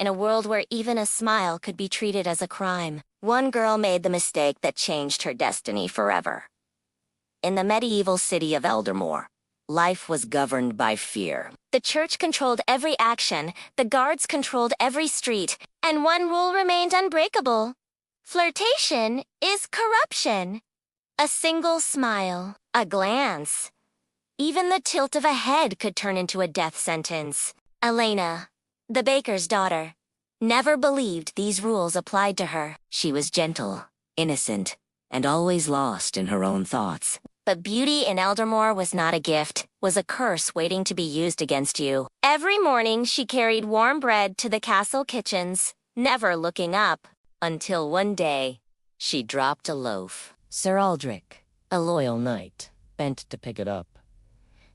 in a world where even a smile could be treated as a crime. One girl made the mistake that changed her destiny forever. In the medieval city of Eldermore, life was governed by fear. The church controlled every action, the guards controlled every street, and one rule remained unbreakable. Flirtation is corruption. A single smile, a glance, even the tilt of a head could turn into a death sentence. Elena, the baker's daughter, never believed these rules applied to her. She was gentle, innocent, and always lost in her own thoughts. But beauty in Eldermore was not a gift, was a curse waiting to be used against you. Every morning she carried warm bread to the castle kitchens, never looking up, until one day, she dropped a loaf. Sir Aldrich, a loyal knight, bent to pick it up.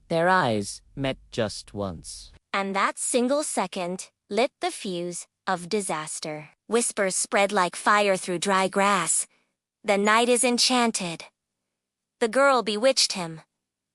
Their eyes met just once. And that single second lit the fuse of disaster. Whispers spread like fire through dry grass. The knight is enchanted. The girl bewitched him.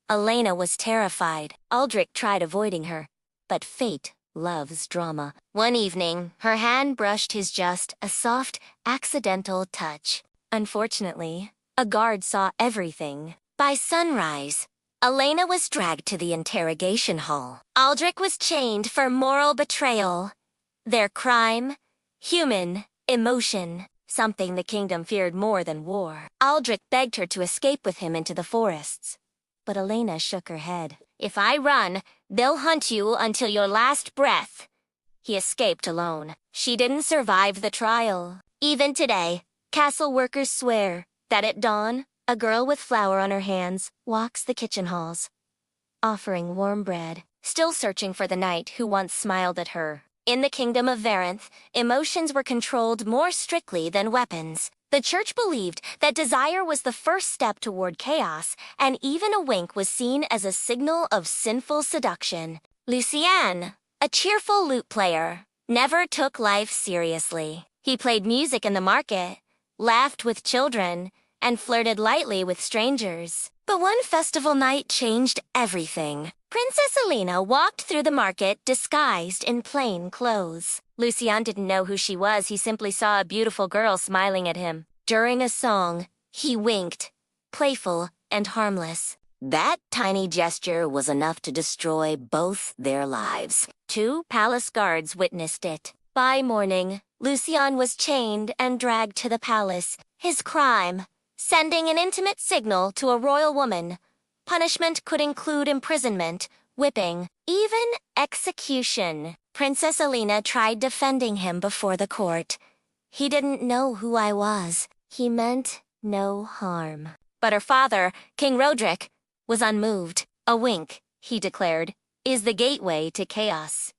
Elena was terrified. Aldrich tried avoiding her, but fate loves drama. One evening, her hand brushed his just a soft, accidental touch. Unfortunately, a guard saw everything. By sunrise, Elena was dragged to the interrogation hall. Aldrich was chained for moral betrayal. Their crime, human emotion, something the kingdom feared more than war. Aldrich begged her to escape with him into the forests. But Elena shook her head. If I run, they'll hunt you until your last breath. He escaped alone. She didn't survive the trial. Even today, castle workers swear that at dawn, a girl with flour on her hands walks the kitchen halls, offering warm bread, still searching for the knight who once smiled at her. In the kingdom of Varenth, emotions were controlled more strictly than weapons. The church believed that desire was the first step toward chaos, and even a wink was seen as a signal of sinful seduction. Lucien, a cheerful lute player, never took life seriously. He played music in the market, laughed with children, and flirted lightly with strangers. But one festival night changed everything. Princess Elena walked through the market disguised in plain clothes. Lucien didn't know who she was, he simply saw a beautiful girl smiling at him. During a song, he winked, playful and harmless. That tiny gesture was enough to destroy both their lives. 2 palace guards witnessed it. By morning, Lucien was chained and dragged to the palace. His crime, sending an intimate signal to a royal woman. Punishment could include imprisonment, whipping, even execution. Princess Elena tried defending him before the court. He didn't know who I was. He meant no harm. But her father, King Roderick, was unmoved. A wink, he declared, is the gateway to chaos.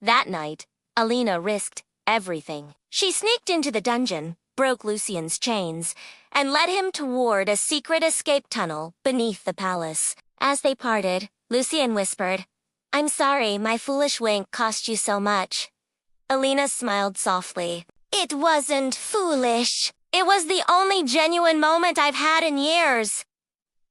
That night, Elena risked everything. She sneaked into the dungeon, broke Lucien's chains, and led him toward a secret escape tunnel beneath the palace. As they parted, Lucien whispered, "I'm sorry my foolish wink cost you so much." Elena smiled softly. "It wasn't foolish. It was the only genuine moment I've had in years."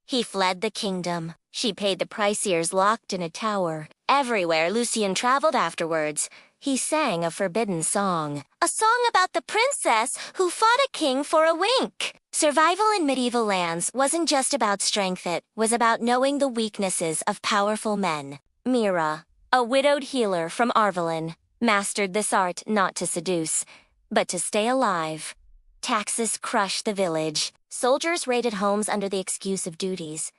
He fled the kingdom. She paid the price years locked in a tower. Everywhere Lucien traveled afterwards, he sang a forbidden song. A song about the princess who fought a king for a wink. Survival in medieval lands wasn't just about strength, it was about knowing the weaknesses of powerful men. Mira, a widowed healer from Arvelin, mastered this art not to seduce, but to stay alive. Taxes crushed the village. Soldiers raided homes under the excuse of duties.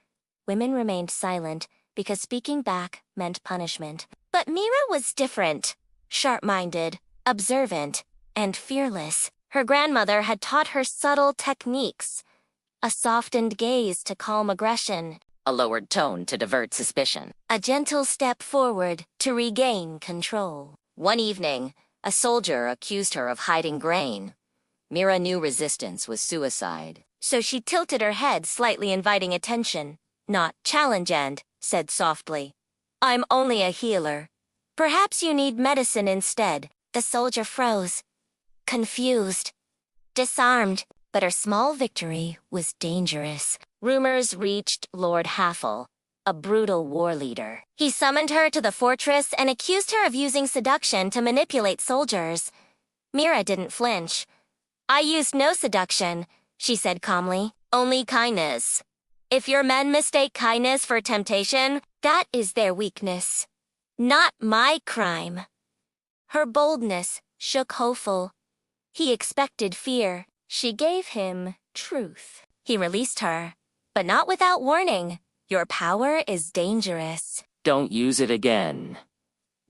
Women remained silent because speaking back meant punishment. But Mira was different. Sharp-minded, observant, and fearless. Her grandmother had taught her subtle techniques. A softened gaze to calm aggression. A lowered tone to divert suspicion. A gentle step forward to regain control. One evening, a soldier accused her of hiding grain. Mira knew resistance was suicide, so she tilted her head, slightly inviting attention. Not challenge, and said softly, "I'm only a healer. Perhaps you need medicine instead." The soldier froze, confused, disarmed, but her small victory was dangerous. Rumors reached Lord Haffel. a brutal war leader. He summoned her to the fortress and accused her of using seduction to manipulate soldiers. Mira didn't flinch. "I used no seduction," she said calmly. "Only kindness. If your men mistake kindness for temptation, that is their weakness. Not my crime." Her boldness shook Hopeful. He expected fear. She gave him truth. He released her, but not without warning. "Your power is dangerous." Don't use it again.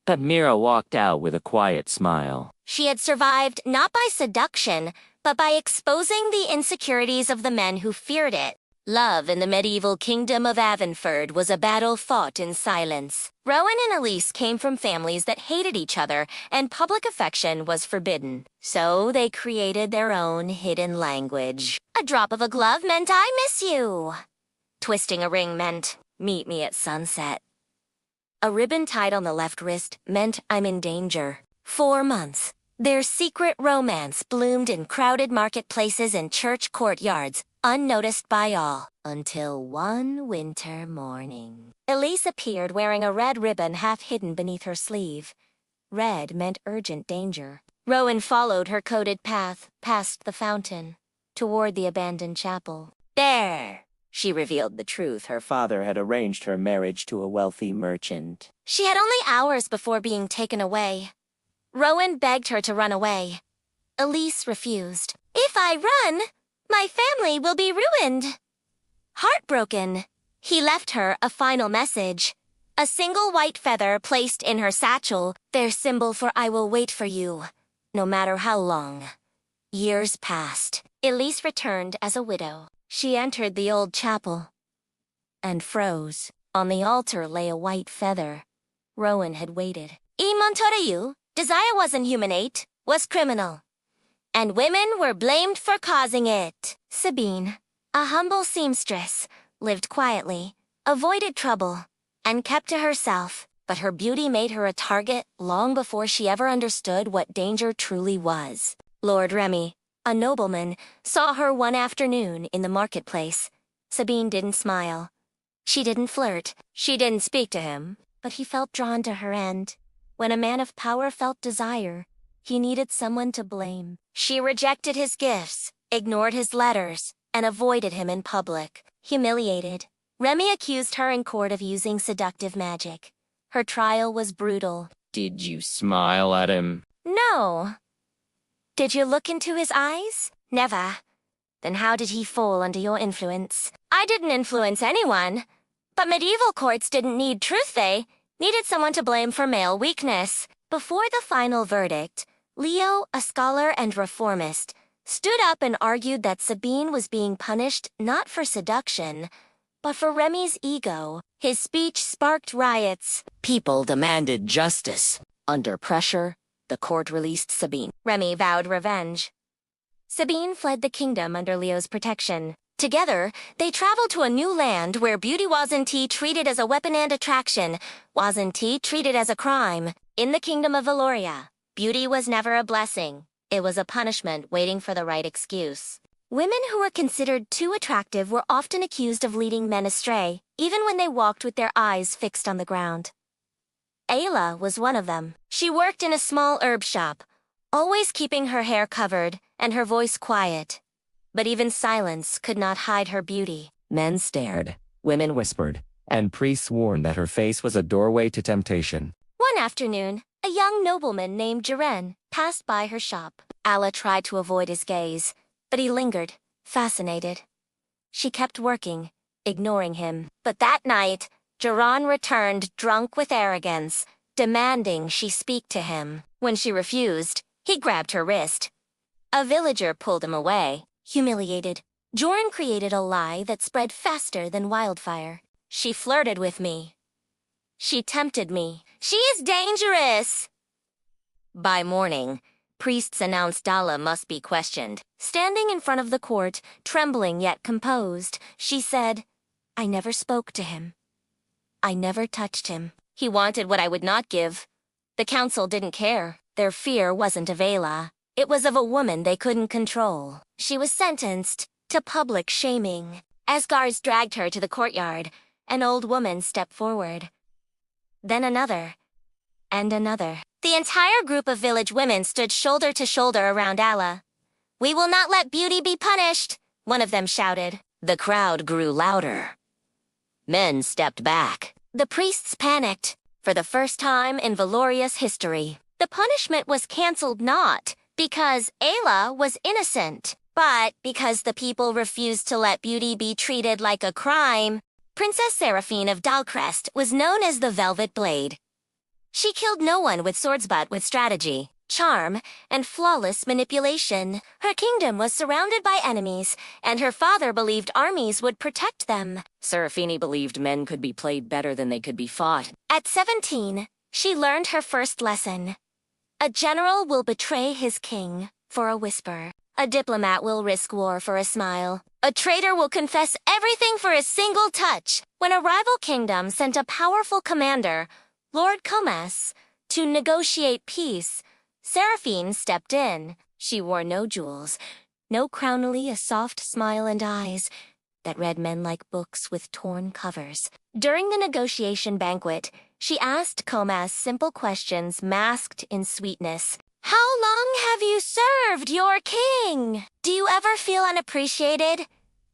But Mira walked out with a quiet smile. She had survived not by seduction, but by exposing the insecurities of the men who feared it. Love in the medieval kingdom of Avonford was a battle fought in silence. Rowan and Elise came from families that hated each other, and public affection was forbidden. So they created their own hidden language. A drop of a glove meant "I miss you." Twisting a ring meant "Meet me at sunset." A ribbon tied on the left wrist meant "I'm in danger." 4 months. Their secret romance bloomed in crowded marketplaces and church courtyards, unnoticed by all, until one winter morning. Elise appeared wearing a red ribbon half hidden beneath her sleeve. Red meant urgent danger. Rowan followed her coded path past the fountain, toward the abandoned chapel. "There," she revealed the truth. Her father had arranged her marriage to a wealthy merchant. She had only hours before being taken away. Rowan begged her to run away. Elise refused. "If I run, my family will be ruined." Heartbroken, he left her a final message. A single white feather placed in her satchel, their symbol for "I will wait for you, no matter how long." Years passed. Elise returned as a widow. She entered the old chapel and froze. On the altar lay a white feather. Rowan had waited. "I Montorayu, desire wasn't humanate, was criminal. And women were blamed for causing it." Sabine, a humble seamstress, lived quietly, avoided trouble, and kept to herself. But her beauty made her a target long before she ever understood what danger truly was. Lord Remy, a nobleman, saw her one afternoon in the marketplace. Sabine didn't smile. She didn't flirt. She didn't speak to him. But he felt drawn to her end. When a man of power felt desire, he needed someone to blame. She rejected his gifts, ignored his letters, and avoided him in public. Humiliated, Remy accused her in court of using seductive magic. Her trial was brutal. Did you smile at him? No. Did you look into his eyes? Never. Then how did he fall under your influence? I didn't influence anyone. But medieval courts didn't need truth, they needed someone to blame for male weakness. Before the final verdict, Leo, a scholar and reformist, stood up and argued that Sabine was being punished not for seduction, but for Remy's ego. His speech sparked riots. People demanded justice. Under pressure, the court released Sabine. Remy vowed revenge. Sabine fled the kingdom under Leo's protection. Together, they traveled to a new land where beauty wasn't treated as a weapon and attraction, wasn't treated as a crime. In the kingdom of Valoria, beauty was never a blessing. It was a punishment waiting for the right excuse. Women who were considered too attractive were often accused of leading men astray, even when they walked with their eyes fixed on the ground. Ayla was one of them. She worked in a small herb shop, always keeping her hair covered and her voice quiet. But even silence could not hide her beauty. Men stared, women whispered, and priests warned that her face was a doorway to temptation. One afternoon, a young nobleman named Jaren passed by her shop. Alla tried to avoid his gaze, but he lingered, fascinated. She kept working, ignoring him. But that night, Jaren returned drunk with arrogance, demanding she speak to him. When she refused, he grabbed her wrist. A villager pulled him away. Humiliated, Joran created a lie that spread faster than wildfire. She flirted with me. She tempted me. She is dangerous! By morning, priests announced Dalla must be questioned. Standing in front of the court, trembling yet composed, she said, "I never spoke to him. I never touched him. He wanted what I would not give. The council didn't care. Their fear wasn't of Ayla. It was of a woman they couldn't control." She was sentenced to public shaming. Asgars dragged her to the courtyard, An old woman stepped forward. Then another. And another. The entire group of village women stood shoulder to shoulder around Allah. "We will not let beauty be punished," one of them shouted. The crowd grew louder. Men stepped back. The priests panicked. For the first time in Valoria's history, the punishment was cancelled not because Allah was innocent, but because the people refused to let beauty be treated like a crime. Princess Seraphine of Dalcrest was known as the Velvet Blade. She killed no one with swords but with strategy, charm, and flawless manipulation. Her kingdom was surrounded by enemies, and her father believed armies would protect them. Seraphine believed men could be played better than they could be fought. At 17, she learned her first lesson. A general will betray his king for a whisper. A diplomat will risk war for a smile. A traitor will confess everything for a single touch. When a rival kingdom sent a powerful commander, Lord Comas, to negotiate peace, Seraphine stepped in. She wore no jewels, no crown, only a soft smile and eyes that read men like books with torn covers. During the negotiation banquet, she asked Comas simple questions masked in sweetness. "How long have you served your king? Do you ever feel unappreciated?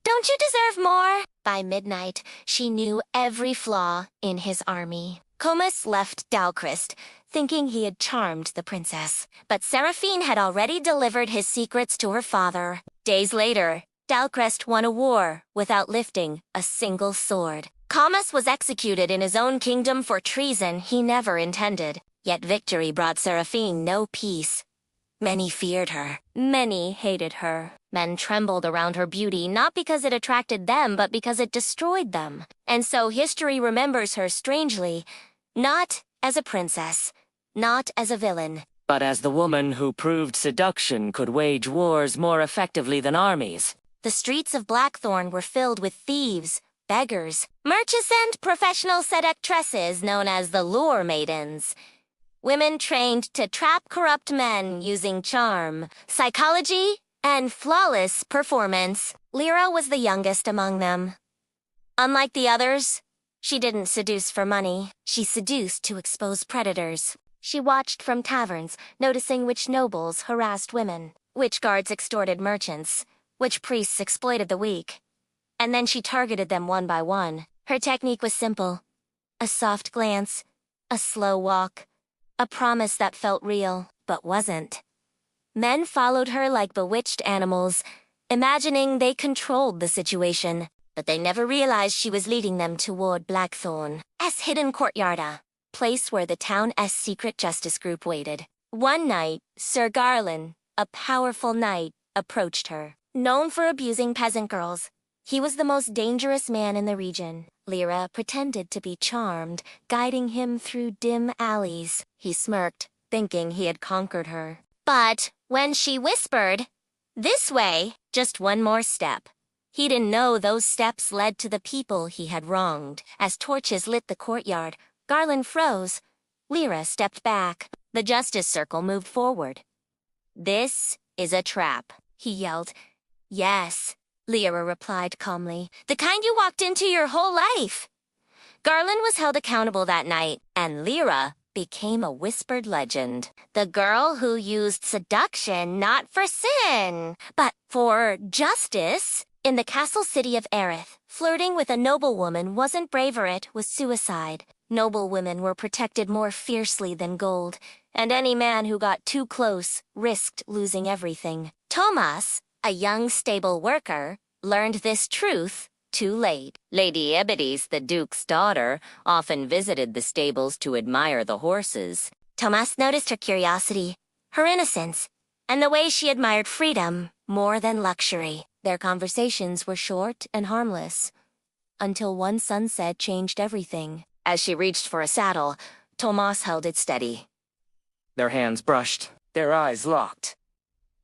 Don't you deserve more?" By midnight, she knew every flaw in his army. Comas left Dalcrest, thinking he had charmed the princess. But Seraphine had already delivered his secrets to her father. Days later, Dalcrest won a war without lifting a single sword. Comas was executed in his own kingdom for treason he never intended. Yet victory brought Seraphine no peace. Many feared her. Many hated her. Men trembled around her beauty, not because it attracted them, but because it destroyed them. And so history remembers her strangely, not as a princess, not as a villain, but as the woman who proved seduction could wage wars more effectively than armies. The streets of Blackthorn were filled with thieves, beggars, merchants, and professional seductresses known as the Lure Maidens. Women trained to trap corrupt men using charm, psychology, and flawless performance. Lyra was the youngest among them. Unlike the others, she didn't seduce for money. She seduced to expose predators. She watched from taverns, noticing which nobles harassed women, which guards extorted merchants, which priests exploited the weak. And then she targeted them one by one. Her technique was simple. A soft glance, a slow walk, a promise that felt real, but wasn't. Men followed her like bewitched animals, imagining they controlled the situation, but they never realized she was leading them toward Blackthorn, as hidden courtyard, a place where the town's secret justice group waited. One night, Sir Garland, a powerful knight, approached her. Known for abusing peasant girls, he was the most dangerous man in the region. Lyra pretended to be charmed, guiding him through dim alleys. He smirked, thinking he had conquered her. But when she whispered, "This way," just one more step, he didn't know those steps led to the people he had wronged. As torches lit the courtyard, Garland froze. Lyra stepped back. The justice circle moved forward. "This is a trap," he yelled. "Yes," Lyra replied calmly. "The kind you walked into your whole life." Garland was held accountable that night, and Lyra became a whispered legend. The girl who used seduction not for sin, but for justice. In the castle city of Aerith, flirting with a noblewoman wasn't bravery, it was suicide. Noblewomen were protected more fiercely than gold, and any man who got too close risked losing everything. Tomas, a young stable worker, learned this truth too late. Lady Ebides, the duke's daughter, often visited the stables to admire the horses. Tomas noticed her curiosity, her innocence, and the way she admired freedom more than luxury. Their conversations were short and harmless, until one sunset changed everything. As she reached for a saddle, Tomas held it steady. Their hands brushed, their eyes locked.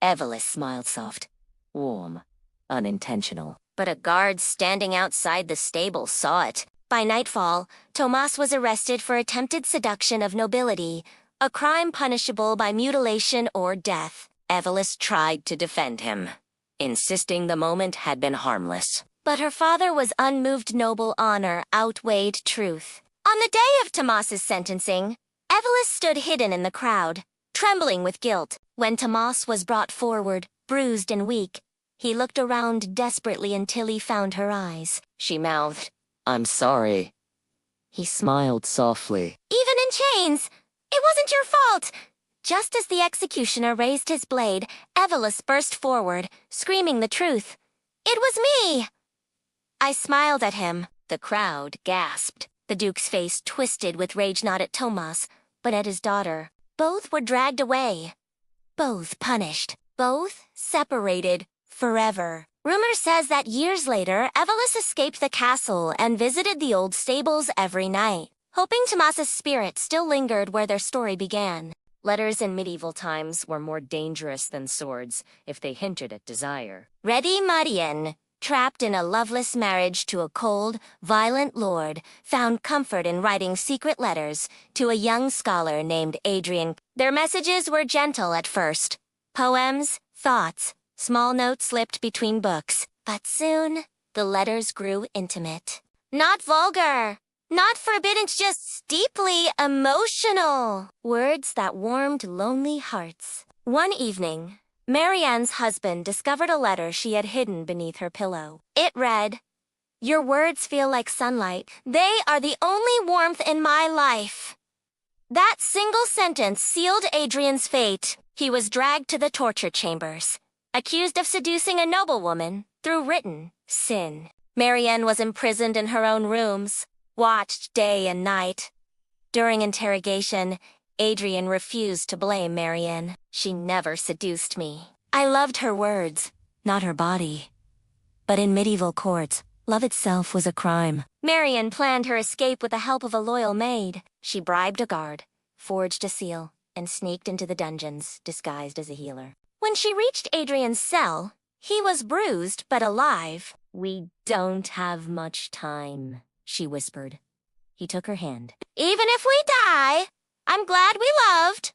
Evelis smiled soft. Warm, unintentional. But a guard standing outside the stable saw it. By nightfall, Tomas was arrested for attempted seduction of nobility, a crime punishable by mutilation or death. Evelis tried to defend him, insisting the moment had been harmless. But her father was unmoved. Noble honor outweighed truth. On the day of Tomas's sentencing, Evelyn stood hidden in the crowd, trembling with guilt. When Tomas was brought forward, bruised and weak, he looked around desperately until he found her eyes. She mouthed, "I'm sorry." He smiled softly. Even in chains, it wasn't your fault. Just as the executioner raised his blade, Evelyn burst forward, screaming the truth. It was me! I smiled at him. The crowd gasped. The Duke's face twisted with rage, not at Tomas, but at his daughter. Both were dragged away. Both punished. Both separated forever. Rumor says that years later, Evelyn escaped the castle and visited the old stables every night, hoping Tomas's spirit still lingered where their story began. Letters in medieval times were more dangerous than swords if they hinted at desire. Ready Marian, trapped in a loveless marriage to a cold, violent lord, found comfort in writing secret letters to a young scholar named Adrian. Their messages were gentle at first. Poems, thoughts, small notes slipped between books. But soon, the letters grew intimate. Not vulgar, not forbidden, just deeply emotional. Words that warmed lonely hearts. One evening, Marianne's husband discovered a letter she had hidden beneath her pillow. It read, "Your words feel like sunlight. They are the only warmth in my life." That single sentence sealed Adrian's fate. He was dragged to the torture chambers, accused of seducing a noblewoman through written sin. Marianne was imprisoned in her own rooms, watched day and night. During interrogation, Adrian refused to blame Marianne. She never seduced me. I loved her words, not her body. But in medieval courts, love itself was a crime. Marianne planned her escape with the help of a loyal maid. She bribed a guard, forged a seal, and sneaked into the dungeons, disguised as a healer. When she reached Adrian's cell, he was bruised but alive. "We don't have much time," she whispered. He took her hand. "Even if we die, I'm glad we loved."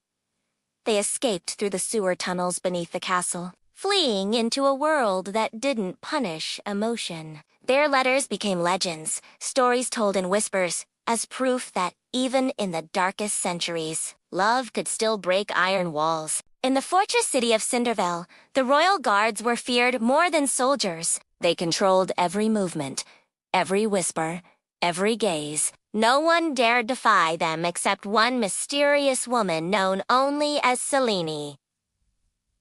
They escaped through the sewer tunnels beneath the castle, fleeing into a world that didn't punish emotion. Their letters became legends, stories told in whispers, as proof that even in the darkest centuries, love could still break iron walls. In the fortress city of Cinderville, the royal guards were feared more than soldiers. They controlled every movement, every whisper, every gaze. No one dared defy them except one mysterious woman known only as Selene.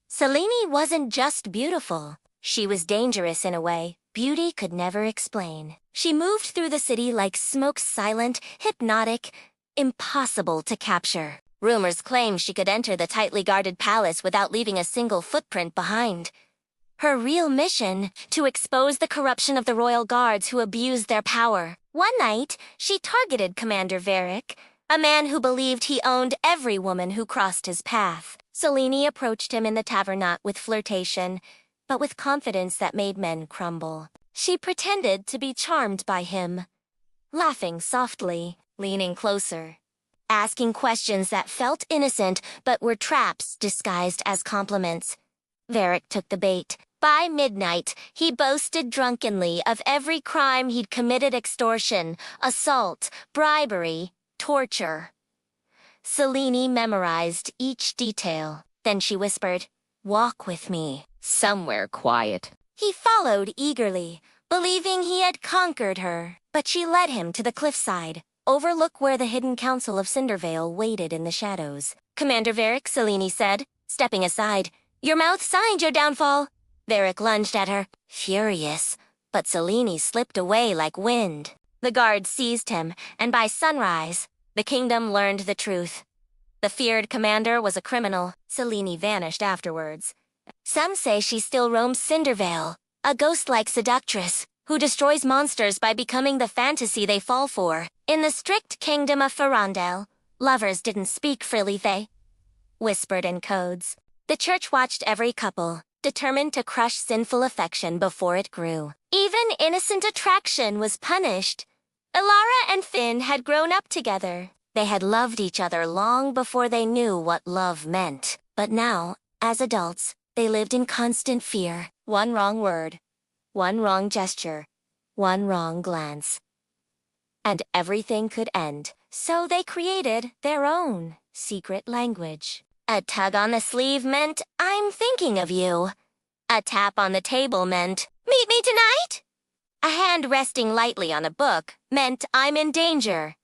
Selene wasn't just beautiful. She was dangerous in a way beauty could never explain. She moved through the city like smoke, silent, hypnotic, impossible to capture. Rumors claim she could enter the tightly guarded palace without leaving a single footprint behind. Her real mission, to expose the corruption of the royal guards who abused their power. One night, she targeted Commander Varick, a man who believed he owned every woman who crossed his path. Selene approached him in the tavern not with flirtation, but with confidence that made men crumble. She pretended to be charmed by him, laughing softly, leaning closer, asking questions that felt innocent but were traps disguised as compliments. Varick took the bait. By midnight, he boasted drunkenly of every crime he'd committed: extortion, assault, bribery, torture. Selene memorized each detail. Then she whispered, "Walk with me." "Somewhere quiet." He followed eagerly, believing he had conquered her. But she led him to the cliffside, overlook where the hidden council of Cindervale waited in the shadows. "Commander Varick," Selene said, stepping aside, "your mouth signed your downfall." Varick lunged at her, furious, but Selene slipped away like wind. The guards seized him, and by sunrise, the kingdom learned the truth. The feared commander was a criminal. Selene vanished afterwards. Some say she still roams Cindervale, a ghost-like seductress who destroys monsters by becoming the fantasy they fall for. In the strict kingdom of Ferrandel, lovers didn't speak freely, they whispered in codes. The church watched every couple, determined to crush sinful affection before it grew. Even innocent attraction was punished. Elara and Finn had grown up together. They had loved each other long before they knew what love meant. But now, as adults, they lived in constant fear. One wrong word, one wrong gesture, one wrong glance, and everything could end. So they created their own secret language. A tug on the sleeve meant, "I'm thinking of you." A tap on the table meant, "Meet me tonight?" A hand resting lightly on a book meant, "I'm in danger."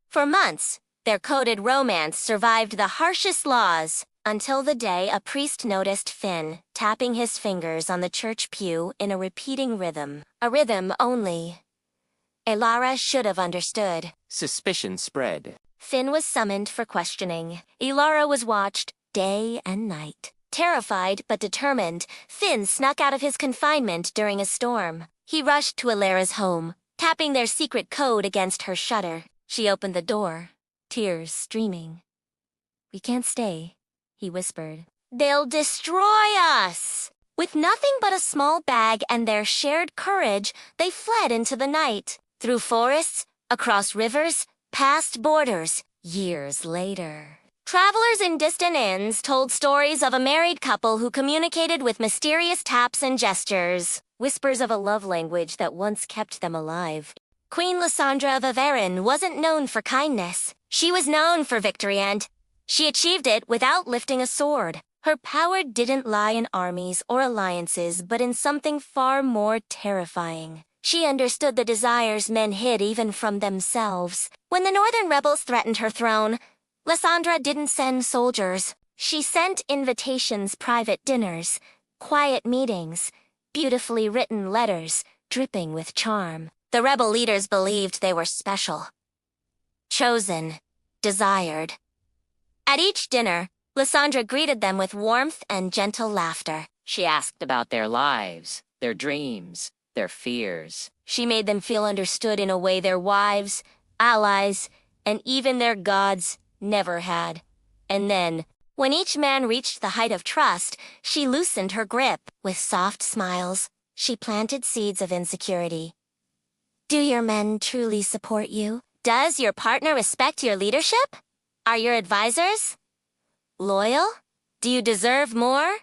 For months, their coded romance survived the harshest laws, until the day a priest noticed Finn tapping his fingers on the church pew in a repeating rhythm. A rhythm only Elara should have understood. Suspicion spread. Finn was summoned for questioning. Elara was watched day and night. Terrified but determined, Finn snuck out of his confinement during a storm. He rushed to Elara's home, tapping their secret code against her shutter. She opened the door, tears streaming. "We can't stay," he whispered. "They'll destroy us!" With nothing but a small bag and their shared courage, they fled into the night. Through forests, across rivers, past borders. Years later, travelers in distant inns told stories of a married couple who communicated with mysterious taps and gestures, whispers of a love language that once kept them alive. Queen Lysandra of Averin wasn't known for kindness. She was known for victory, and she achieved it without lifting a sword. Her power didn't lie in armies or alliances, but in something far more terrifying. She understood the desires men hid even from themselves. When the northern rebels threatened her throne, Lysandra didn't send soldiers. She sent invitations, private dinners, quiet meetings, beautifully written letters, dripping with charm. The rebel leaders believed they were special, chosen, desired. At each dinner, Lysandra greeted them with warmth and gentle laughter. She asked about their lives, their dreams, their fears. She made them feel understood in a way their wives, allies, and even their gods never had. And then, when each man reached the height of trust, she loosened her grip. With soft smiles, she planted seeds of insecurity. Do your men truly support you? Does your partner respect your leadership? Are your advisors loyal? Do you deserve more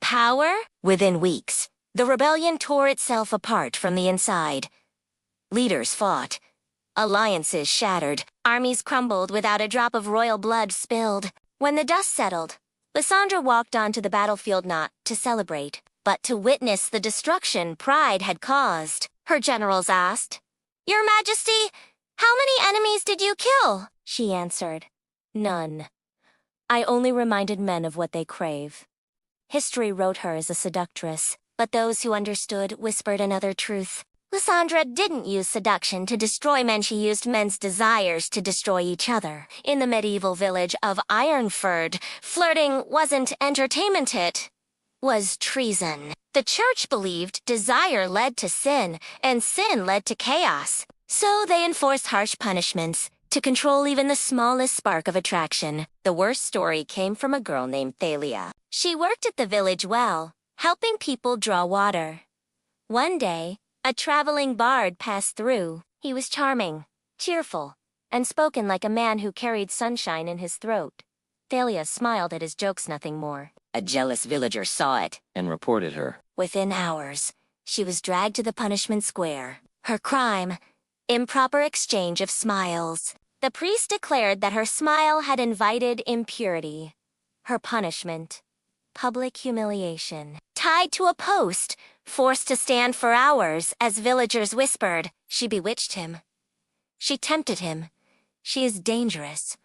power? Within weeks, the rebellion tore itself apart from the inside. Leaders fought. Alliances shattered. Armies crumbled without a drop of royal blood spilled. When the dust settled, Lysandra walked onto the battlefield not to celebrate, but to witness the destruction pride had caused. Her generals asked, "Your Majesty, how many enemies did you kill?" She answered, "None. I only reminded men of what they crave." History wrote her as a seductress, but those who understood whispered another truth. Lysandra didn't use seduction to destroy men, she used men's desires to destroy each other. In the medieval village of Ironford, flirting wasn't entertainment, it was treason. The church believed desire led to sin, and sin led to chaos. So they enforced harsh punishments to control even the smallest spark of attraction. The worst story came from a girl named Thalia. She worked at the village well, helping people draw water. One day, a traveling bard passed through. He was charming, cheerful, and spoken like a man who carried sunshine in his throat. Thalia smiled at his jokes nothing more. A jealous villager saw it And reported her. Within hours, she was dragged to the punishment square. Her crime, improper exchange of smiles. The priest declared that her smile had invited impurity. Her punishment, public humiliation. Tied to a post, forced to stand for hours, as villagers whispered, she bewitched him. She tempted him. She is dangerous.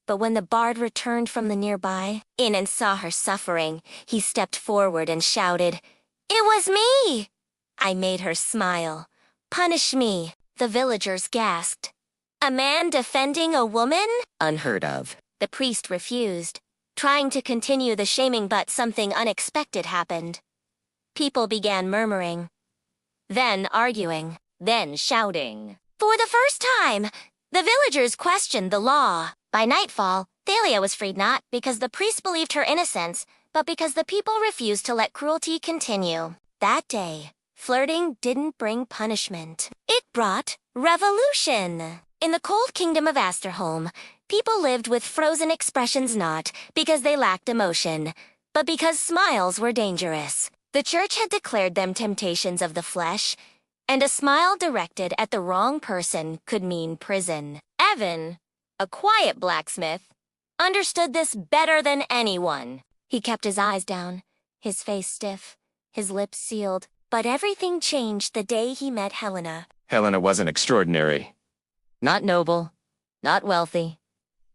But when the bard returned from the nearby inn and saw her suffering, he stepped forward and shouted, "It was me!" I made her smile. "Punish me." The villagers gasped. A man defending a woman? Unheard of. The priest refused, trying to continue the shaming, but something unexpected happened. People began murmuring, then arguing, then shouting. For the first time, the villagers questioned the law. By nightfall, Thalia was freed not because the priest believed her innocence, but because the people refused to let cruelty continue. That day, flirting didn't bring punishment. It brought revolution. In the cold kingdom of Asterholm, people lived with frozen expressions not because they lacked emotion, but because smiles were dangerous. The church had declared them temptations of the flesh, And a smile directed at the wrong person could mean prison. Evan, a quiet blacksmith, understood this better than anyone. He kept his eyes down, his face stiff, his lips sealed. But everything changed the day he met Helena. Helena wasn't extraordinary. Not noble, not wealthy,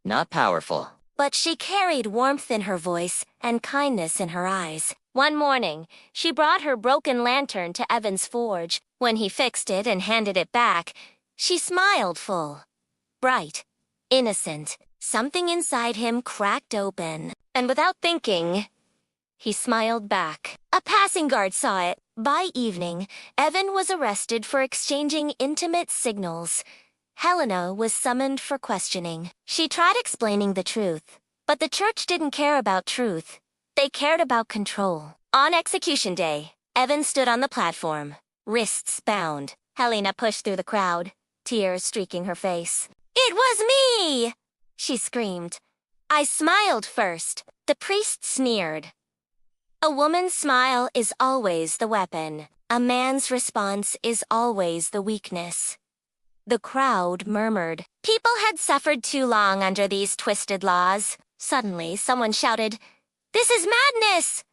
not powerful. But she carried warmth in her voice and kindness in her eyes. One morning, she brought her broken lantern to Evan's forge. When he fixed it and handed it back, she smiled full, bright, innocent. Something inside him cracked open, and without thinking, he smiled back. A passing guard saw it. By evening, Evan was arrested for exchanging intimate signals. Helena was summoned for questioning. She tried explaining the truth, but the church didn't care about truth. They cared about control. On execution day, Evan stood on the platform, wrists bound. Helena pushed through the crowd, tears streaking her face. "It was me!" she screamed. "I smiled first." The priest sneered. A woman's smile is always the weapon. A man's response is always the weakness. The crowd murmured. People had suffered too long under these twisted laws. Suddenly, someone shouted, "This is madness!"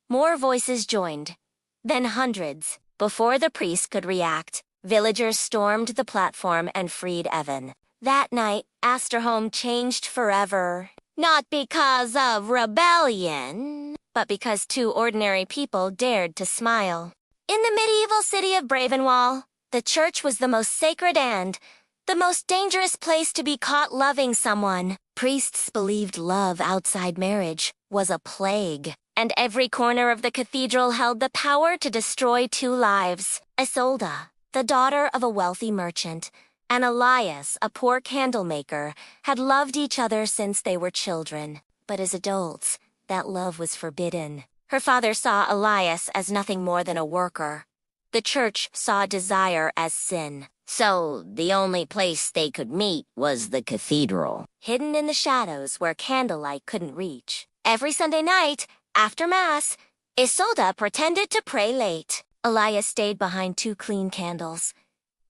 More voices joined. Then hundreds. Before the priest could react, villagers stormed the platform and freed Evan. That night, Asterholm changed forever. Not because of rebellion, but because two ordinary people dared to smile. In the medieval city of Bravenwall, the church was the most sacred and the most dangerous place to be caught loving someone. Priests believed love outside marriage was a plague, and every corner of the cathedral held the power to destroy two lives. Isolde, the daughter of a wealthy merchant, and Elias, a poor candle maker, had loved each other since they were children. But as adults, that love was forbidden. Her father saw Elias as nothing more than a worker. The church saw desire as sin. So the only place they could meet was the cathedral, hidden in the shadows where candlelight couldn't reach. Every Sunday night, after Mass, Isolde pretended to pray late. Elias stayed behind two clean candles.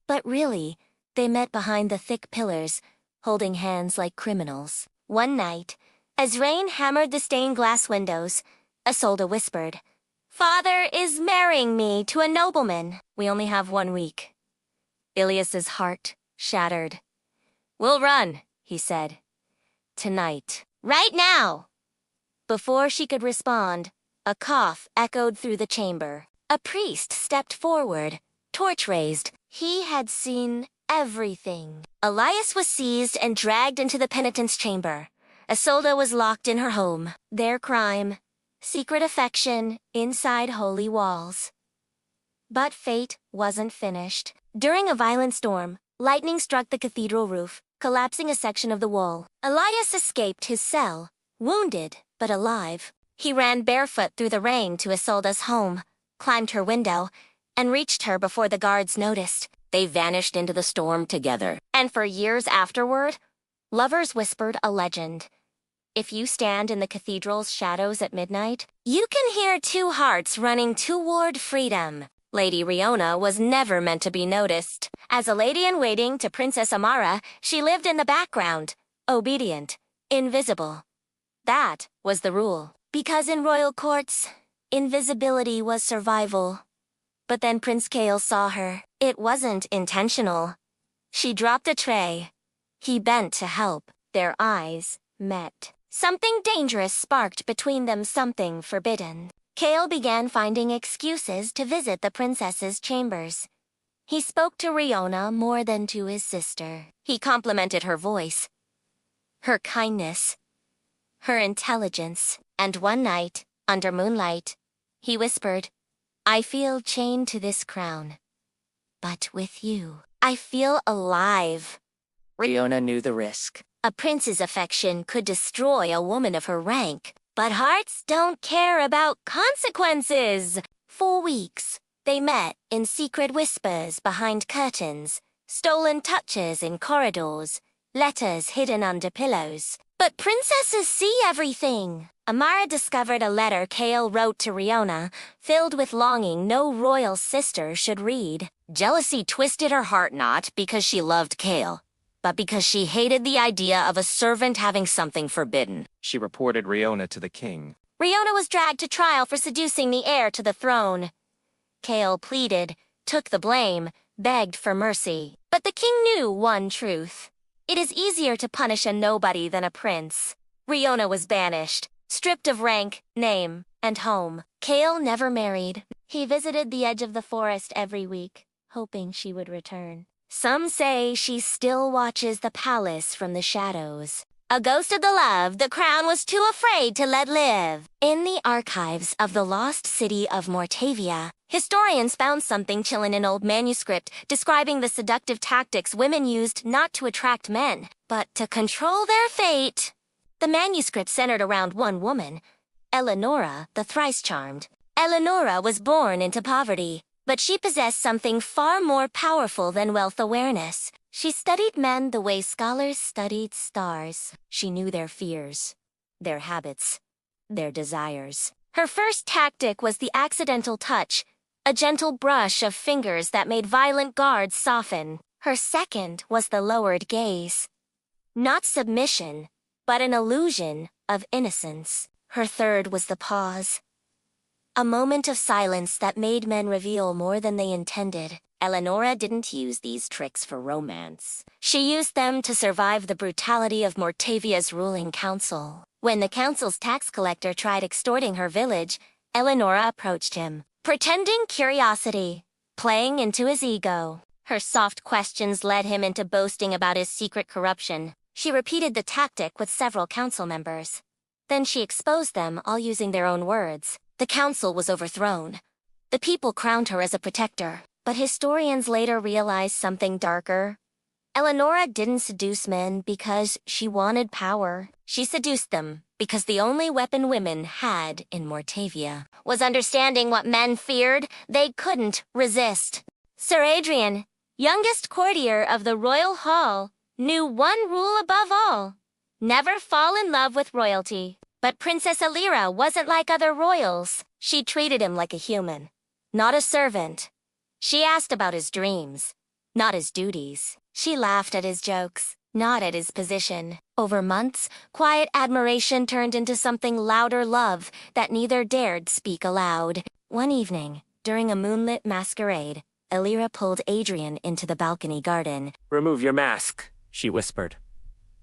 But really, they met behind the thick pillars, holding hands like criminals. One night, as rain hammered the stained glass windows, Isolde whispered, "Father is marrying me to a nobleman. We only have 1 week." Ilias's heart shattered. "We'll run," he said. "Tonight. Right now!" Before she could respond, a cough echoed through the chamber. A priest stepped forward, torch raised. He had seen everything. Elias was seized and dragged into the penitent's chamber. Isolde was locked in her home. Their crime, secret affection inside holy walls. But fate wasn't finished. During a violent storm, lightning struck the cathedral roof, collapsing a section of the wall. Elias escaped his cell, wounded but alive. He ran barefoot through the rain to Isolde's home, climbed her window, and reached her before the guards noticed. They vanished into the storm together. And for years afterward, lovers whispered a legend. If you stand in the cathedral's shadows at midnight, you can hear two hearts running toward freedom. Lady Riona was never meant to be noticed. As a lady-in-waiting to Princess Amara, she lived in the background, obedient, invisible. That was the rule. Because in royal courts, invisibility was survival. But then Prince Kael saw her. It wasn't intentional. She dropped a tray. He bent to help. Their eyes met. Something dangerous sparked between them, something forbidden. Kael began finding excuses to visit the princess's chambers. He spoke to Riona more than to his sister. He complimented her voice, her kindness, her intelligence. And one night, under moonlight, he whispered, "I feel chained to this crown. But with you, I feel alive." Riona knew the risk. A prince's affection could destroy a woman of her rank, but hearts don't care about consequences. For weeks, they met in secret whispers behind curtains, stolen touches in corridors, letters hidden under pillows. But princesses see everything. Amara discovered a letter Kael wrote to Riona, filled with longing no royal sister should read. Jealousy twisted her heart not because she loved Kale, but because she hated the idea of a servant having something forbidden. She reported Riona to the king. Riona was dragged to trial for seducing the heir to the throne. Kale pleaded, took the blame, begged for mercy. But the king knew one truth. It is easier to punish a nobody than a prince. Riona was banished, stripped of rank, name, and home. Kale never married. He visited the edge of the forest every week, hoping she would return. Some say she still watches the palace from the shadows. A ghost of the love the crown was too afraid to let live. In the archives of the lost city of Mortavia, historians found something chilling in an old manuscript describing the seductive tactics women used not to attract men, but to control their fate. The manuscript centered around one woman, Eleonora, the thrice-charmed. Eleonora was born into poverty, but she possessed something far more powerful than wealth awareness. She studied men the way scholars studied stars. She knew their fears, their habits, their desires. Her first tactic was the accidental touch, a gentle brush of fingers that made violent guards soften. Her second was the lowered gaze. Not submission, but an illusion of innocence. Her third was the pause. A moment of silence that made men reveal more than they intended. Eleonora didn't use these tricks for romance. She used them to survive the brutality of Mortavia's ruling council. When the council's tax collector tried extorting her village, Eleonora approached him, pretending curiosity, playing into his ego. Her soft questions led him into boasting about his secret corruption. She repeated the tactic with several council members. Then she exposed them, all using their own words. The council was overthrown. The people crowned her as a protector, but historians later realized something darker. Eleonora didn't seduce men because she wanted power. She seduced them because the only weapon women had in Mortavia was understanding what men feared they couldn't resist. Sir Adrian, youngest courtier of the royal hall, knew one rule above all: never fall in love with royalty. But Princess Alira wasn't like other royals. She treated him like a human, not a servant. She asked about his dreams, not his duties. She laughed at his jokes, not at his position. Over months, quiet admiration turned into something louder love that neither dared speak aloud. One evening, during a moonlit masquerade, Alira pulled Adrian into the balcony garden. "Remove your mask," she whispered.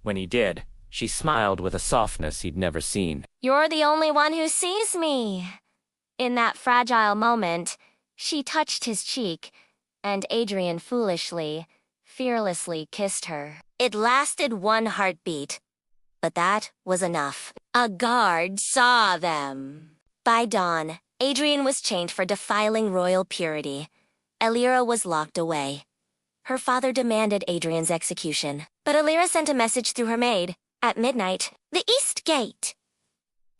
When he did, she smiled with a softness he'd never seen. "You're the only one who sees me." In that fragile moment, she touched his cheek, and Adrian foolishly, fearlessly kissed her. It lasted one heartbeat, but that was enough. A guard saw them. By dawn, Adrian was chained for defiling royal purity. Alira was locked away. Her father demanded Adrian's execution, but Alira sent a message through her maid. At midnight, the East Gate.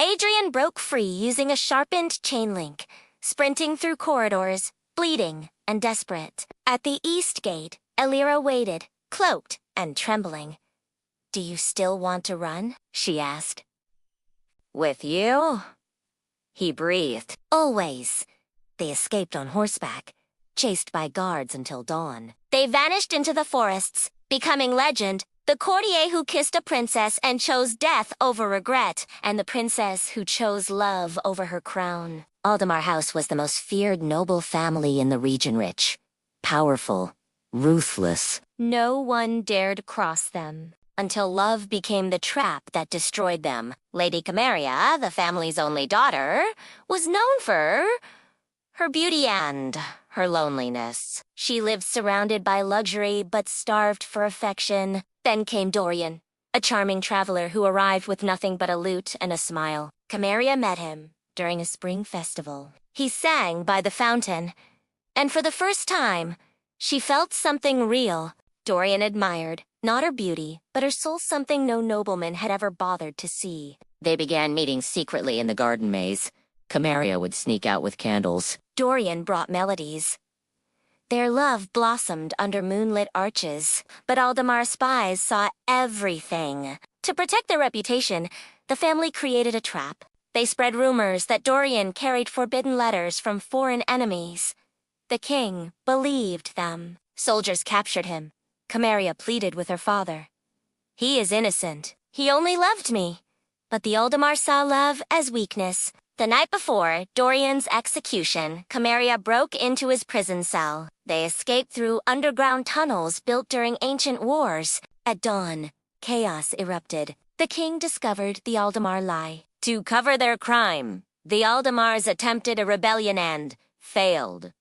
Adrian broke free using a sharpened chain link, sprinting through corridors, bleeding and desperate. At the East Gate, Alira waited, cloaked and trembling. "Do you still want to run?" she asked. "With you?" he breathed. "Always." They escaped on horseback, chased by guards until dawn. They vanished into the forests, becoming legend. The courtier who kissed a princess and chose death over regret, and the princess who chose love over her crown. Aldemar House was the most feared noble family in the region. Rich, powerful, ruthless. No one dared cross them, until love became the trap that destroyed them. Lady Cameria, the family's only daughter, was known for her beauty and her loneliness. She lived surrounded by luxury but starved for affection. Then came Dorian, a charming traveler who arrived with nothing but a lute and a smile. Cameria met him during a spring festival. He sang by the fountain, and for the first time, she felt something real. Dorian admired, not her beauty, but her soul, something no nobleman had ever bothered to see. They began meeting secretly in the garden maze. Cameria would sneak out with candles. Dorian brought melodies. Their love blossomed under moonlit arches, but Aldemar's spies saw everything. To protect their reputation, the family created a trap. They spread rumors that Dorian carried forbidden letters from foreign enemies. The king believed them. Soldiers captured him. Cameria pleaded with her father. He is innocent. He only loved me. But the Aldemar saw love as weakness. The night before Dorian's execution, Cameria broke into his prison cell. They escaped through underground tunnels built during ancient wars. At dawn, chaos erupted. The king discovered the Aldemar lie. To cover their crime, the Aldemars attempted a rebellion and failed.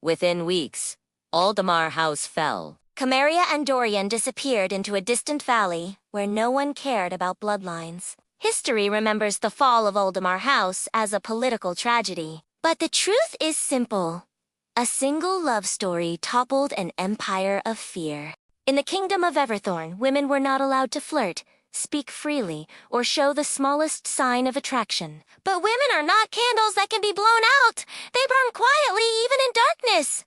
Within weeks, Aldemar House fell. Cameria and Dorian disappeared into a distant valley where no one cared about bloodlines. History remembers the fall of Aldemar House as a political tragedy. But the truth is simple. A single love story toppled an empire of fear. In the kingdom of Everthorn, women were not allowed to flirt, speak freely, or show the smallest sign of attraction. But women are not candles that can be blown out. They burn quietly, even in darkness.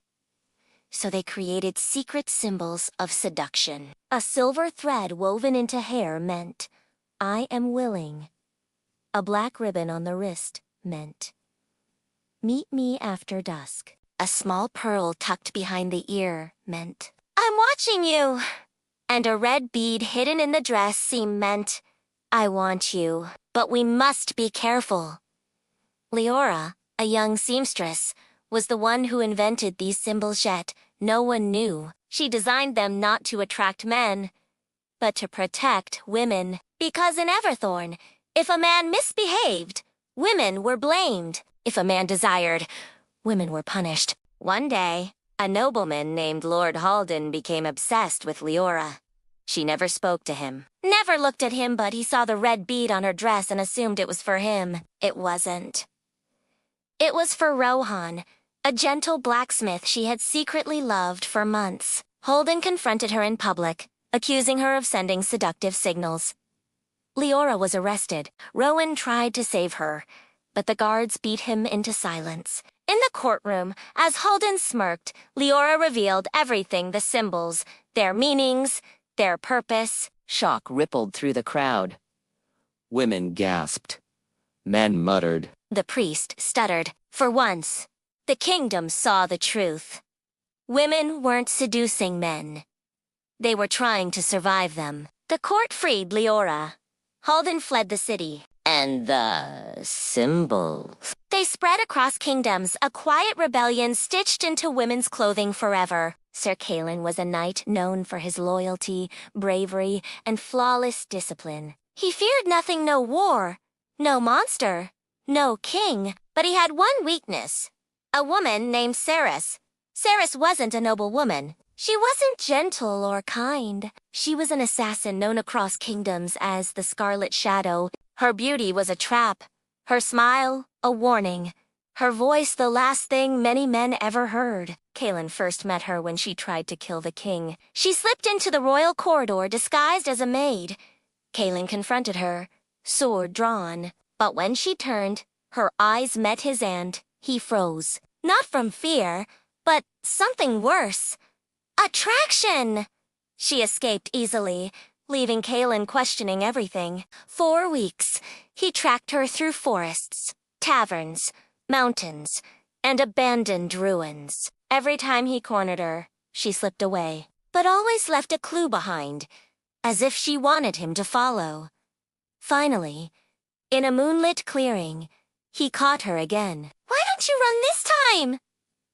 So they created secret symbols of seduction. A silver thread woven into hair meant, I am willing. A black ribbon on the wrist meant, meet me after dusk. A small pearl tucked behind the ear meant, I'm watching you. And a red bead hidden in the dress seam meant, I want you. But we must be careful. Leora, a young seamstress, was the one who invented these symbols, yet no one knew. She designed them not to attract men, but to protect women. Because in Everthorn, if a man misbehaved, women were blamed. If a man desired, women were punished. One day, a nobleman named Lord Halden became obsessed with Leora. She never spoke to him, never looked at him, but he saw the red bead on her dress and assumed it was for him. It wasn't. It was for Rohan, a gentle blacksmith she had secretly loved for months. Halden confronted her in public, accusing her of sending seductive signals. Leora was arrested. Rowan tried to save her, but the guards beat him into silence. In the courtroom, as Halden smirked, Leora revealed everything: the symbols, their meanings, their purpose. Shock rippled through the crowd. Women gasped. Men muttered. The priest stuttered. For once, the kingdom saw the truth. Women weren't seducing men. They were trying to survive them. The court freed Leora. Halden fled the city. And the symbols. They spread across kingdoms, a quiet rebellion stitched into women's clothing forever. Sir Calen was a knight known for his loyalty, bravery, and flawless discipline. He feared nothing: no war, no monster, no king. But he had one weakness: a woman named Ceres. Ceres wasn't a noble woman. She wasn't gentle or kind. She was an assassin known across kingdoms as the Scarlet Shadow. Her beauty was a trap, her smile a warning, her voice the last thing many men ever heard. Calen first met her when she tried to kill the king. She slipped into the royal corridor disguised as a maid. Calen confronted her, sword drawn. But when she turned, her eyes met his and he froze. Not from fear, but something worse. Attraction! She escaped easily, leaving Calen questioning everything. 4 weeks, he tracked her through forests, taverns, mountains, and abandoned ruins. Every time he cornered her, she slipped away, but always left a clue behind, as if she wanted him to follow. Finally, in a moonlit clearing, he caught her again. Why don't you run this time?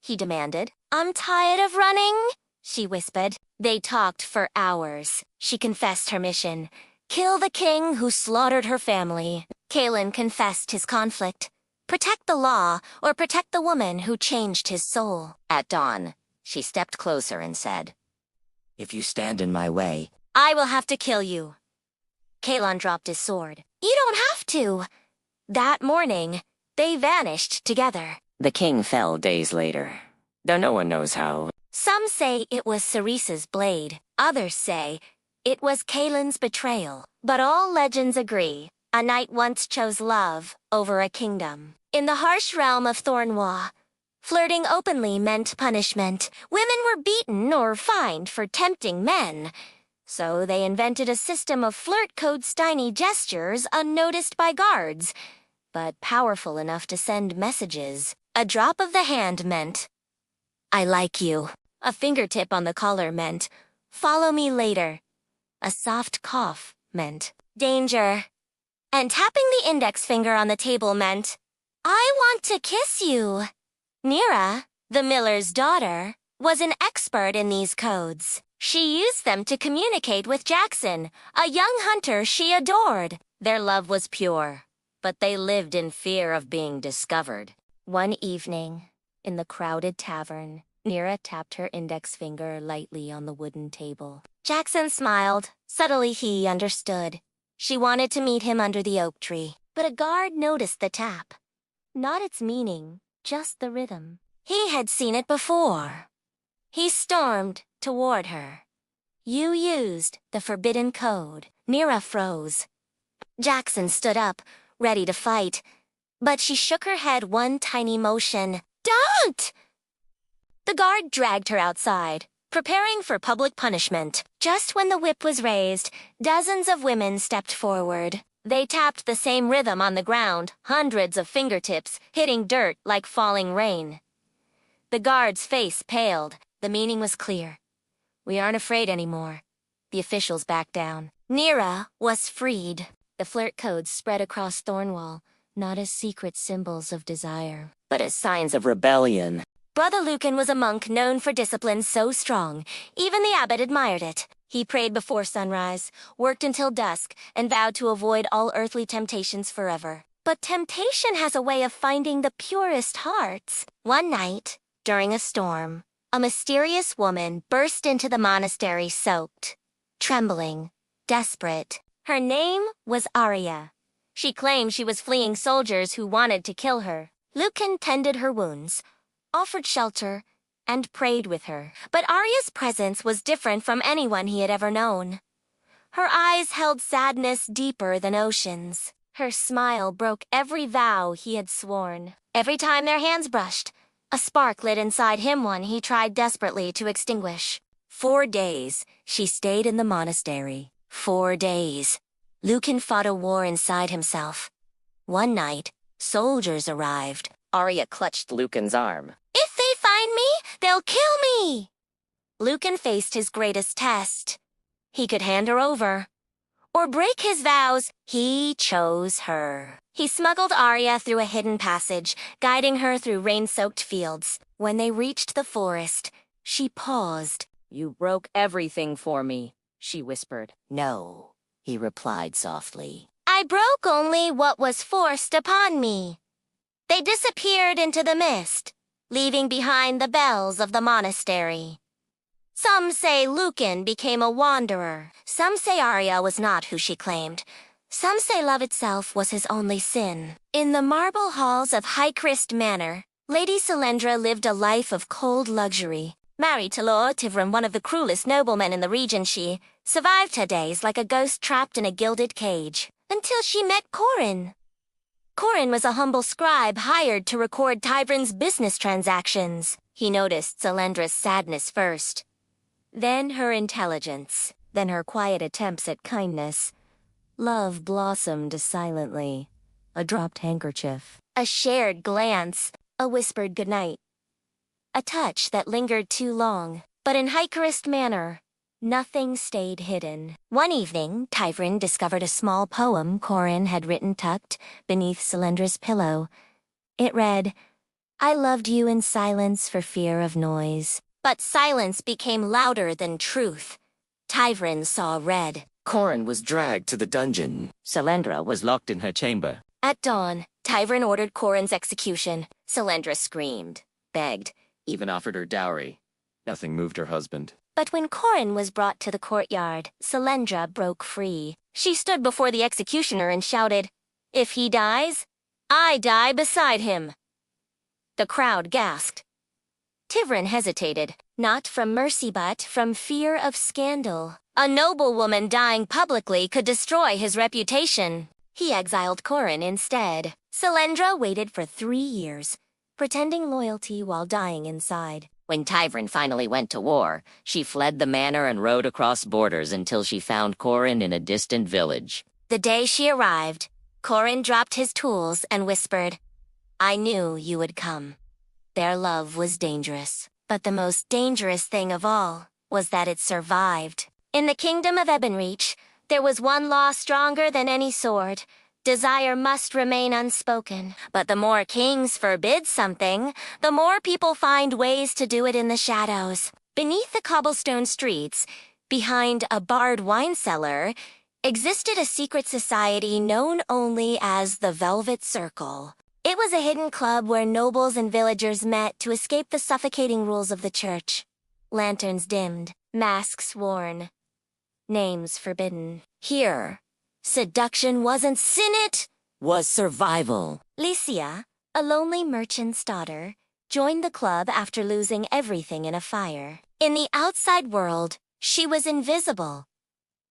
He demanded. I'm tired of running, she whispered. They talked for hours. She confessed her mission: kill the king who slaughtered her family. Calen confessed his conflict: protect the law or protect the woman who changed his soul. At dawn, she stepped closer and said, If you stand in my way, I will have to kill you. Calen dropped his sword. You don't have to. That morning, they vanished together. the king fell days later, though no one knows how. Some say it was Cerese's blade. Others say it was Calen's betrayal. But all legends agree. A knight once chose love over a kingdom. In the harsh realm of Thornwa, flirting openly meant punishment. Women were beaten or fined for tempting men. So they invented a system of flirt codes, tiny gestures unnoticed by guards, but powerful enough to send messages. A drop of the hand meant I like you. A fingertip on the collar meant, follow me later. A soft cough meant, danger. And tapping the index finger on the table meant, I want to kiss you. Nira, the miller's daughter, was an expert in these codes. She used them to communicate with Jackson, a young hunter she adored. Their love was pure, but they lived in fear of being discovered. One evening, in the crowded tavern, Nira tapped her index finger lightly on the wooden table. Jackson smiled. Subtly he understood. She wanted to meet him under the oak tree, but a guard noticed the tap. Not its meaning, just the rhythm. He had seen it before. He stormed toward her. You used the forbidden code. Nira froze. Jackson stood up, ready to fight, but she shook her head one tiny motion. Don't! The guard dragged her outside, preparing for public punishment. Just when the whip was raised, dozens of women stepped forward. They tapped the same rhythm on the ground, hundreds of fingertips, hitting dirt like falling rain. The guard's face paled. The meaning was clear. We aren't afraid anymore. The officials backed down. Nira was freed. The flirt codes spread across Thornwall, not as secret symbols of desire, but as signs of rebellion. Brother Lucan was a monk known for discipline so strong, even the abbot admired it. He prayed before sunrise, worked until dusk, and vowed to avoid all earthly temptations forever. But temptation has a way of finding the purest hearts. One night, during a storm, a mysterious woman burst into the monastery soaked, trembling, desperate. Her name was Arya. She claimed she was fleeing soldiers who wanted to kill her. Lucan tended her wounds, offered shelter, and prayed with her. But Arya's presence was different from anyone he had ever known. Her eyes held sadness deeper than oceans. Her smile broke every vow he had sworn. Every time their hands brushed, a spark lit inside him, one he tried desperately to extinguish. 4 days, she stayed in the monastery. 4 days. Lucan fought a war inside himself. One night, soldiers arrived. Arya clutched Lucan's arm. If they find me, they'll kill me! Lucan faced his greatest test. He could hand her over, or break his vows. He chose her. He smuggled Arya through a hidden passage, guiding her through rain-soaked fields. When they reached the forest, she paused. You broke everything for me, she whispered. No, he replied softly. I broke only what was forced upon me. They disappeared into the mist, leaving behind the bells of the monastery. Some say Lucan became a wanderer. Some say Arya was not who she claimed. Some say love itself was his only sin. In the marble halls of Highcrest Manor, Lady Selendra lived a life of cold luxury. Married to Lord Tivran, one of the cruelest noblemen in the region, she survived her days like a ghost trapped in a gilded cage. Until she met Corin. Corin was a humble scribe hired to record Tivran's business transactions. He noticed Selendra's sadness first, then her intelligence, then her quiet attempts at kindness. Love blossomed silently. A dropped handkerchief, a shared glance, a whispered goodnight. A touch that lingered too long. But in Highcrest Manor, nothing stayed hidden. One evening, Tivran discovered a small poem Corin had written tucked beneath Selendra's pillow. It read, I loved you in silence for fear of noise. But silence became louder than truth. Tivran saw red. Corin was dragged to the dungeon. Selendra was locked in her chamber. At dawn, Tivran ordered Corin's execution. Selendra screamed, begged, Even offered her dowry. Nothing moved her husband. But when Corin was brought to the courtyard, Selendra broke free. She stood before the executioner and shouted, If he dies, I die beside him. The crowd gasped. Tivran hesitated, not from mercy but from fear of scandal. A noblewoman dying publicly could destroy his reputation. He exiled Corin instead. Selendra waited for 3 years, pretending loyalty while dying inside. When Tivran finally went to war, she fled the manor and rode across borders until she found Corin in a distant village. The day she arrived, Corin dropped his tools and whispered, I knew you would come. Their love was dangerous. But the most dangerous thing of all was that it survived. In the kingdom of Ebonreach, there was one law stronger than any sword. Desire must remain unspoken. But the more kings forbid something, the more people find ways to do it in the shadows. Beneath the cobblestone streets, behind a barred wine cellar, existed a secret society known only as the Velvet Circle. It was a hidden club where nobles and villagers met to escape the suffocating rules of the church. Lanterns dimmed, masks worn, names forbidden. Here, seduction wasn't sin, it was survival. Licia, a lonely merchant's daughter, joined the club after losing everything in a fire. In the outside world, she was invisible.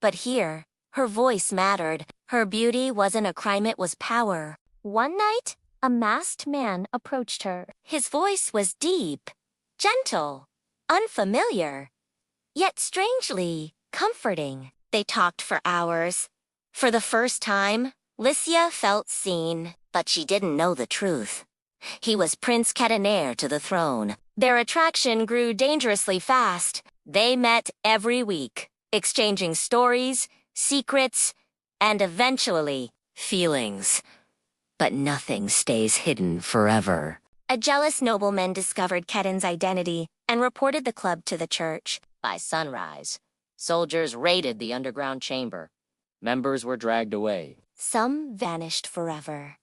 But here, her voice mattered. Her beauty wasn't a crime, it was power. One night, a masked man approached her. His voice was deep, gentle, unfamiliar, yet strangely comforting. They talked for hours. For the first time, Licia felt seen, but she didn't know the truth. He was Prince Ketenair to the throne. Their attraction grew dangerously fast. They met every week, exchanging stories, secrets, and eventually, feelings. But nothing stays hidden forever. A jealous nobleman discovered Keten's identity and reported the club to the church. By sunrise, soldiers raided the underground chamber. Members were dragged away. Some vanished forever.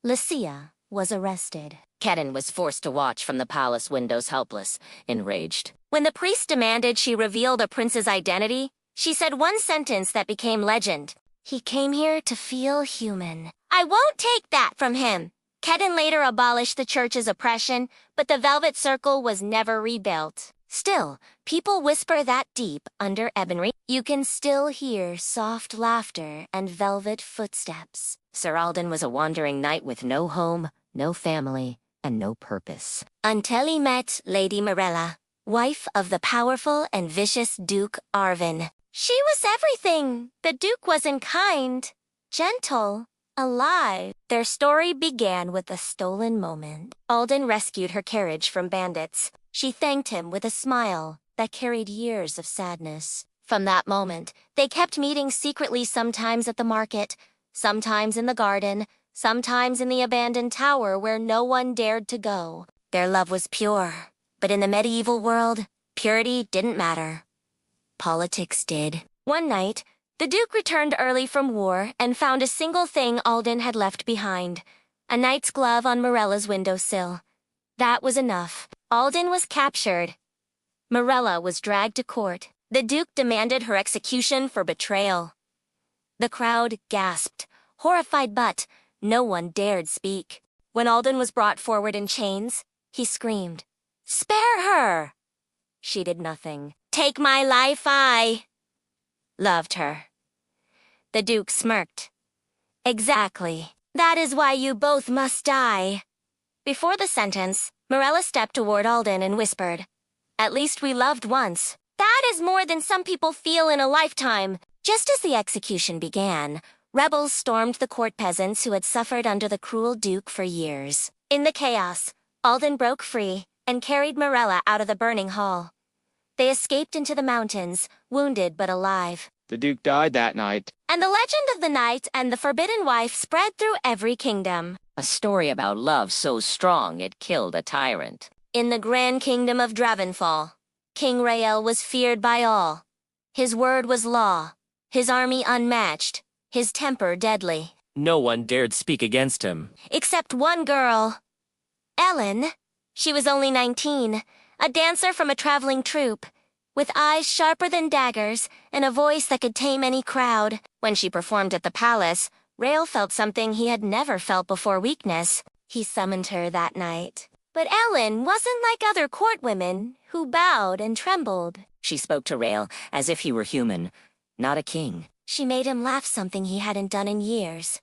Licia was arrested. Keten was forced to watch from the palace windows, helpless, enraged. When the priest demanded she reveal the prince's identity, she said one sentence that became legend. He came here to feel human. I won't take that from him. Keten later abolished the church's oppression, but the Velvet Circle was never rebuilt. Still, people whisper that deep under ebony, you can still hear soft laughter and velvet footsteps. Sir Alden was a wandering knight with no home, no family, and no purpose. Until he met Lady Morella, wife of the powerful and vicious Duke Arvin. She was everything. The Duke wasn't kind, gentle, alive. Their story began with a stolen moment. Alden rescued her carriage from bandits. She thanked him with a smile that carried years of sadness. From that moment, they kept meeting secretly, sometimes at the market, sometimes in the garden, sometimes in the abandoned tower where no one dared to go. Their love was pure, but in the medieval world, purity didn't matter. Politics did. One night, the Duke returned early from war and found a single thing Alden had left behind: a knight's glove on Morella's windowsill. That was enough. Alden was captured. Morella was dragged to court. The Duke demanded her execution for betrayal. The crowd gasped, horrified, but no one dared speak. When Alden was brought forward in chains, he screamed, "Spare her!" She did nothing. "Take my life, I loved her." The Duke smirked. "Exactly. That is why you both must die." Before the sentence, Morella stepped toward Alden and whispered, "At least we loved once. That is more than some people feel in a lifetime." Just as the execution began, rebels stormed the court peasants who had suffered under the cruel Duke for years. In the chaos, Alden broke free and carried Morella out of the burning hall. They escaped into the mountains, wounded but alive. The Duke died that night. And the legend of the knight and the forbidden wife spread through every kingdom. A story about love so strong it killed a tyrant. In the grand kingdom of Dravenfall, King Rael was feared by all. His word was law, his army unmatched, his temper deadly. No one dared speak against him. Except one girl, Ellen. She was only 19, a dancer from a traveling troupe, with eyes sharper than daggers and a voice that could tame any crowd. When she performed at the palace, Rael felt something he had never felt before: weakness. He summoned her that night. But Ellen wasn't like other court women, who bowed and trembled. She spoke to Rael as if he were human, not a king. She made him laugh, something he hadn't done in years.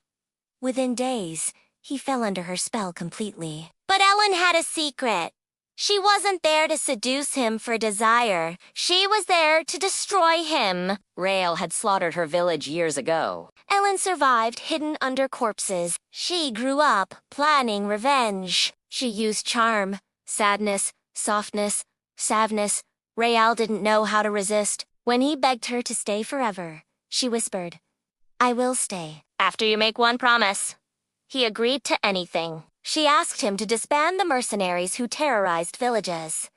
Within days, he fell under her spell completely. But Ellen had a secret. She wasn't there to seduce him for desire. She was there to destroy him. Rael had slaughtered her village years ago. Ellen survived, hidden under corpses. She grew up, planning revenge. She used charm, sadness, Softness, salveness, Rael didn't know how to resist. When he begged her to stay forever, she whispered, "I will stay, after you make one promise." He agreed to anything. She asked him to disband the mercenaries who terrorized villages.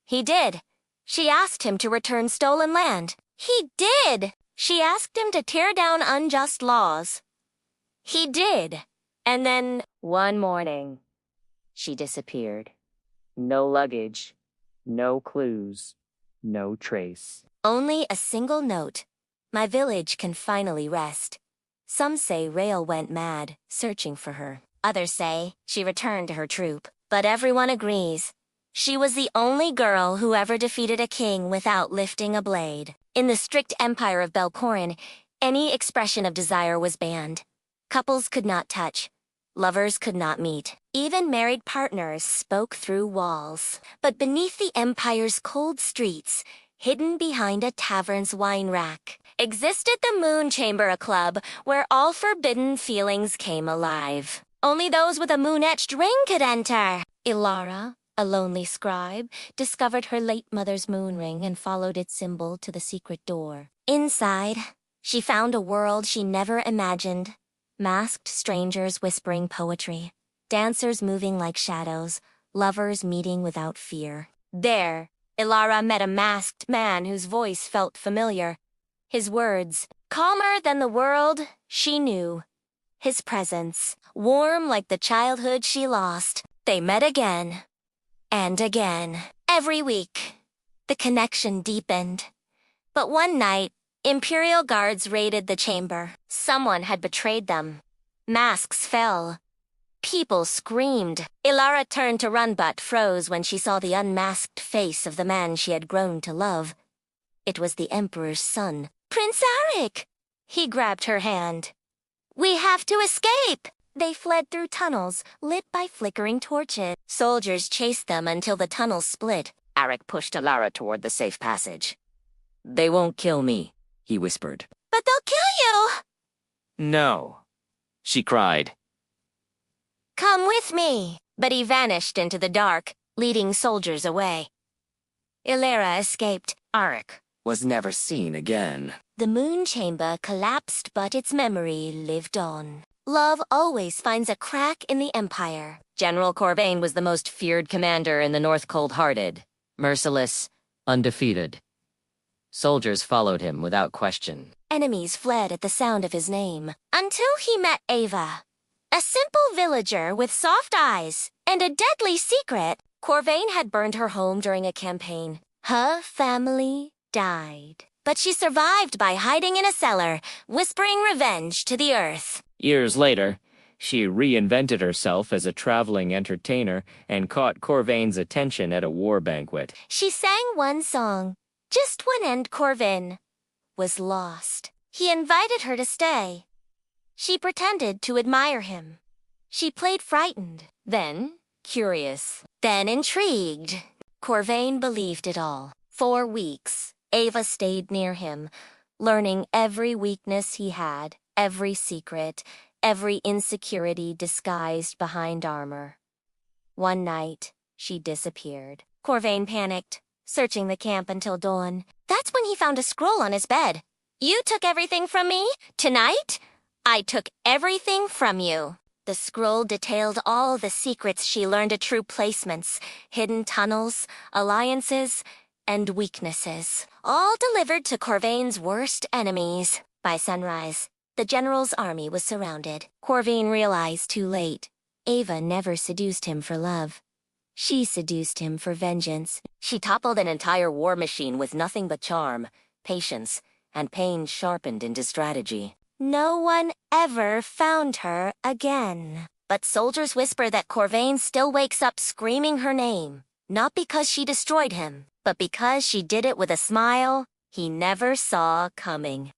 He did. She asked him to return stolen land. He did. She asked him to tear down unjust laws. He did. And then, one morning, she disappeared. No luggage, no clues, no trace. Only a single note. My village can finally rest. Some say Rael went mad, searching for her. Others say she returned to her troop. But everyone agrees. She was the only girl who ever defeated a king without lifting a blade. In the strict empire of Belcorin, any expression of desire was banned. Couples could not touch. Lovers could not meet. Even married partners spoke through walls. But beneath the empire's cold streets, hidden behind a tavern's wine rack, existed the Moon Chamber, a club where all forbidden feelings came alive. Only those with a moon-etched ring could enter. Ilara, a lonely scribe, discovered her late mother's moon ring and followed its symbol to the secret door. Inside, she found a world she never imagined. Masked strangers whispering poetry, dancers moving like shadows, lovers meeting without fear. There, Ilara met a masked man whose voice felt familiar. His words, calmer than the world she knew. His presence, warm like the childhood she lost. They met again. And again. Every week. The connection deepened. But one night, Imperial guards raided the chamber. Someone had betrayed them. Masks fell. People screamed. Ilara turned to run but froze when she saw the unmasked face of the man she had grown to love. It was the Emperor's son, Prince Arik. He grabbed her hand. "We have to escape!" They fled through tunnels, lit by flickering torches. Soldiers chased them until the tunnels split. Arik pushed Ilara toward the safe passage. "They won't kill me," he whispered. "But they'll kill you!" No, she cried. "Come with me!" But he vanished into the dark, leading soldiers away. Ilara escaped. Arik was never seen again. The moon chamber collapsed, but its memory lived on. Love always finds a crack in the empire. General Corvain was the most feared commander in the North, cold-hearted, merciless, undefeated. Soldiers followed him without question. Enemies fled at the sound of his name, until he met Ava. A simple villager with soft eyes and a deadly secret. Corvain had burned her home during a campaign. Her family died. But she survived by hiding in a cellar, whispering revenge to the earth. Years later, she reinvented herself as a traveling entertainer and caught Corvain's attention at a war banquet. She sang one song, just when Corvain was lost. He invited her to stay. She pretended to admire him. She played frightened, then curious, then intrigued. Corvain believed it all. 4 weeks, Ava stayed near him, learning every weakness he had, every secret, every insecurity disguised behind armor. One night, she disappeared. Corvain panicked, searching the camp until dawn. That's when he found a scroll on his bed. "You took everything from me? Tonight? I took everything from you." The scroll detailed all the secrets she learned at troop placements, hidden tunnels, alliances, and weaknesses, all delivered to Corvain's worst enemies. By sunrise, the general's army was surrounded. Corvain realized too late, Ava never seduced him for love. She seduced him for vengeance. She toppled an entire war machine with nothing but charm, patience, and pain sharpened into strategy. No one ever found her again. But soldiers whisper that Corvain still wakes up screaming her name, not because she destroyed him, but because she did it with a smile he never saw coming.